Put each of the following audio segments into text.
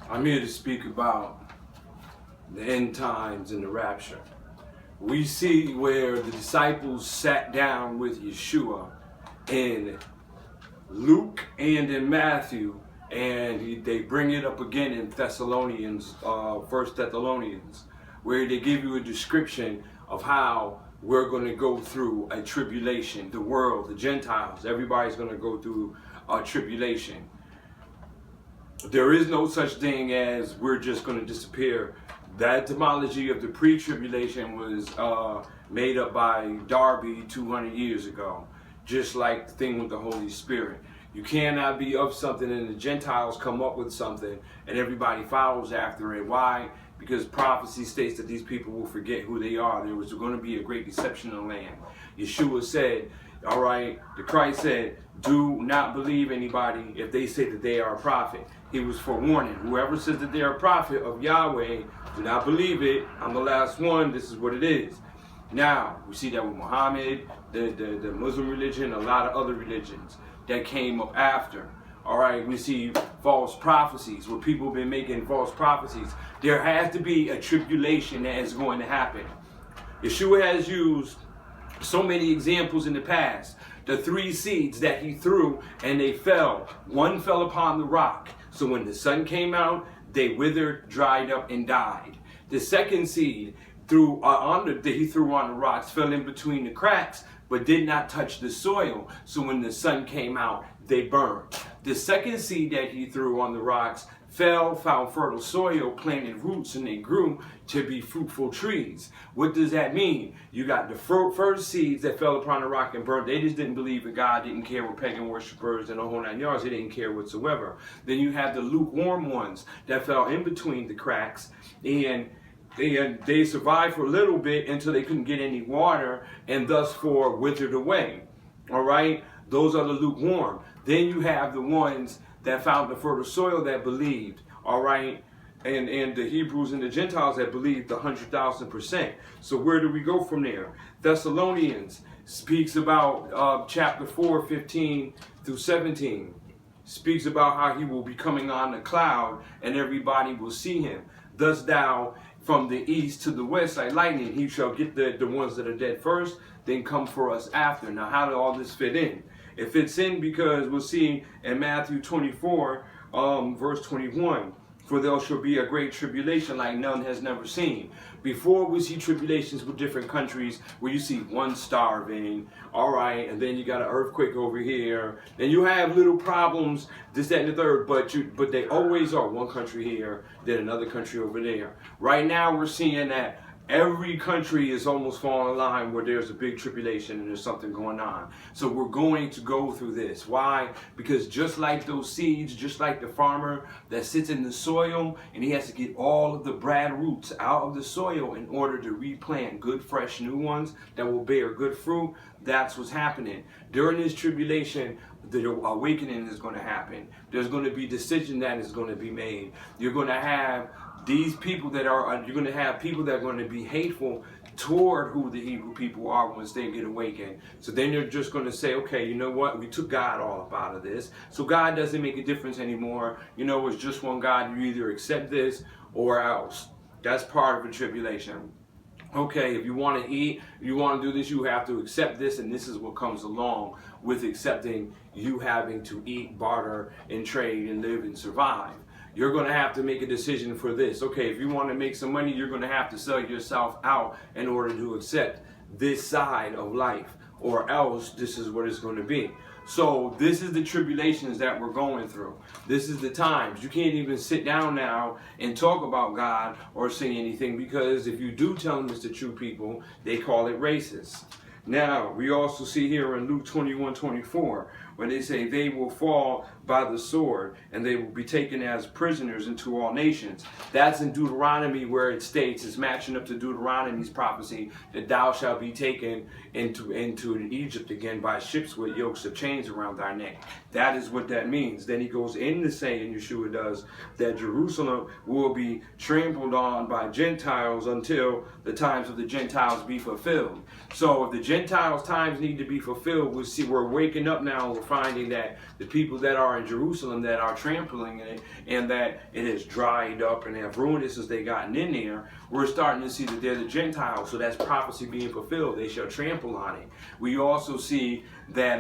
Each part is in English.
I'm here to speak about the end times and the rapture. We see where the disciples sat down with Yeshua in Luke and in Matthew, and they bring it up again in Thessalonians, First Thessalonians, where they give you a description of how we're going to go through a tribulation. The world, the Gentiles, everybody's going to go through a tribulation. There is no such thing as we're just going to disappear. That etymology of the pre-tribulation was made up by Darby 200 years ago. Just like the thing with the Holy Spirit. You cannot be of something and the Gentiles come up with something and everybody follows after it. Why? Because prophecy states that these people will forget who they are. There was going to be a great deception in the land. Yeshua said, all right, the Christ said, do not believe anybody if they say that they are a prophet. He was forewarning. Whoever says that they are a prophet of Yahweh, do not believe it. I'm the last one. This is what it is. Now, we see that with Muhammad, the Muslim religion, a lot of other religions that came up after. All right, we see false prophecies where people have been making false prophecies. There has to be a tribulation that is going to happen. Yeshua has used so many examples in the past. The 3 seeds that he threw and they fell. One fell upon the rock. So when the sun came out, they withered, dried up, and died. The second seed he threw on the rocks fell in between the cracks, but did not touch the soil. So when the sun came out, they burned. The second seed that he threw on the rocks fell, found fertile soil, planted roots, and they grew to be fruitful trees. What does that mean? You got the first seeds that fell upon the rock and burned. They just didn't believe in God, didn't care, with pagan worshipers and the whole 9 yards. They didn't care whatsoever. Then you have the lukewarm ones that fell in between the cracks, and they survived for a little bit until they couldn't get any water, and thus for withered away. All right, those are the lukewarm. Then you have the ones that found the fertile soil that believed. All right, and the Hebrews and the Gentiles that believed 100,000%. So where do we go from there? Thessalonians speaks about chapter 4, 15 through 17. Speaks about how he will be coming on the cloud and everybody will see him. Thus thou from the east to the west like lightning, he shall get the ones that are dead first, then come for us after. Now, how did all this fit in? It fits in because we'll see in Matthew 24, verse 21, for there shall be a great tribulation like none has never seen. Before we see tribulations with different countries where you see one starving, all right, and then you got an earthquake over here, then you have little problems, this, that, and the third, but they always are one country here, then another country over there. Right now we're seeing that every country is almost falling in line where there's a big tribulation and there's something going on. So we're going to go through this. Why? Because just like those seeds, just like the farmer that sits in the soil and he has to get all of the bad roots out of the soil in order to replant good, fresh, new ones that will bear good fruit, that's what's happening. During this tribulation, the awakening is going to happen. There's going to be decision that is going to be made. You're going to have these people that you're going to have people that are going to be hateful toward who the Hebrew people are once they get awakened. So then they're just going to say, okay, you know what? We took God all up out of this. So God doesn't make a difference anymore. You know, it's just one God. You either accept this or else. That's part of the tribulation. Okay, if you want to eat, you want to do this, you have to accept this, and this is what comes along with accepting you having to eat, barter, and trade, and live and survive. You're going to have to make a decision for this. Okay, if you want to make some money, you're going to have to sell yourself out in order to accept this side of life, or else this is what it's going to be. So this is the tribulations that we're going through. This is the times. You can't even sit down now and talk about God or say anything, because if you do tell them it's the true people, they call it racist. Now, we also see here in Luke 21:24, where they say they will fall by the sword and they will be taken as prisoners into all nations. That's in Deuteronomy, where it states, it's matching up to Deuteronomy's prophecy, that thou shalt be taken into Egypt again by ships with yokes of chains around thy neck. That is what that means. Then he goes into saying, Yeshua does, that Jerusalem will be trampled on by Gentiles until the times of the Gentiles be fulfilled. So if the Gentiles' times need to be fulfilled, we're waking up now, we're finding that the people that are in Jerusalem that are trampling in it, and that it has dried up and have ruined it since they gotten in there, we're starting to see that they're the Gentiles. So that's prophecy being fulfilled. They shall trample on it. We also see that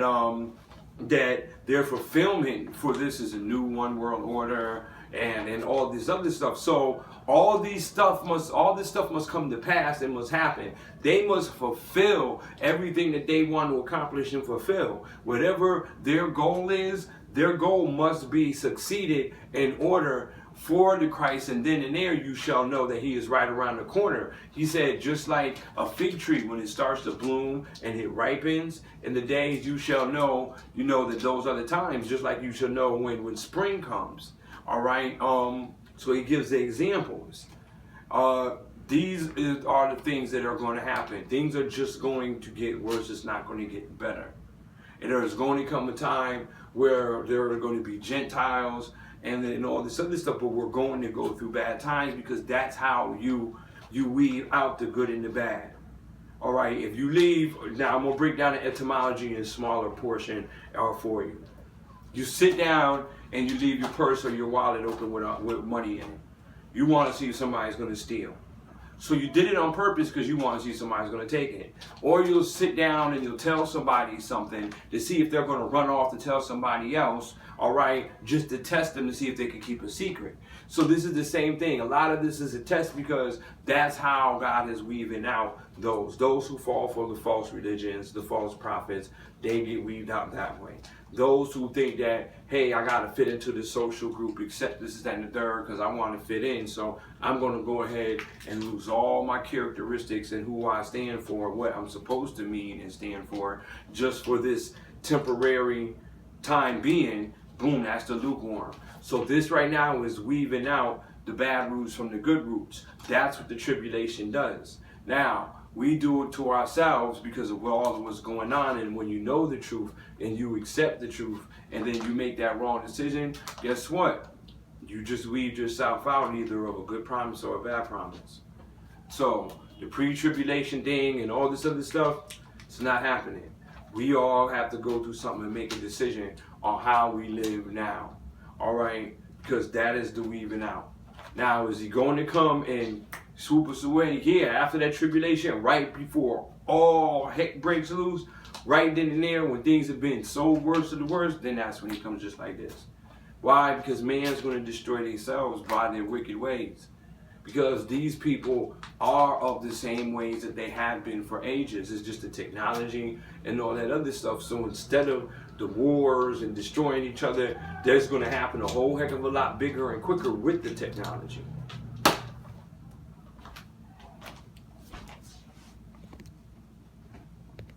that their fulfillment for this is a new one world order and all this other stuff. So all this stuff must come to pass and must happen. They must fulfill everything that they want to accomplish and fulfill. Whatever their goal is, their goal must be succeeded in order for the Christ, and then and there you shall know that he is right around the corner. He said, just like a fig tree, when it starts to bloom and it ripens, in the days you shall know, you know that those are the times, just like you shall know when spring comes. All right. So he gives the examples. These are the things that are going to happen. Things are just going to get worse. It's not going to get better. And there is going to come a time where there are going to be Gentiles and then all this other stuff, but we're going to go through bad times, because that's how you weed out the good and the bad. All right, if you leave, now I'm going to break down the etymology in a smaller portion for you. You sit down and you leave your purse or your wallet open with money in it. You want to see if somebody's going to steal. So you did it on purpose because you want to see somebody's going to take it. Or you'll sit down and you'll tell somebody something to see if they're going to run off to tell somebody else, all right, just to test them to see if they can keep a secret. So this is the same thing. A lot of this is a test, because that's how God is weaving out those who fall for the false religions, the false prophets. They get weaved out that way. Those who think that, hey, I got to fit into the social group, accept this, that, and the third, because I want to fit in. So I'm going to go ahead and lose all my characteristics and who I stand for, what I'm supposed to mean and stand for, just for this temporary time being. Boom, that's the lukewarm. So this right now is weaving out the bad roots from the good roots. That's what the tribulation does. Now, we do it to ourselves because of all of what's going on. And when you know the truth and you accept the truth and then you make that wrong decision, guess what? You just weaved yourself out either of a good promise or a bad promise. So the pre-tribulation thing and all this other stuff, it's not happening. We all have to go through something and make a decision on how we live now. All right? Because that is the weaving out. Now, is he going to come and swoop us away? Yeah, after that tribulation, right before all heck breaks loose, right then and there, when things have been so worse to the worst, then that's when he comes just like this. Why? Because man's going to destroy themselves by their wicked ways. Because these people are of the same ways that they have been for ages. It's just the technology and all that other stuff. So instead of the wars and destroying each other, there's going to happen a whole heck of a lot bigger and quicker with the technology.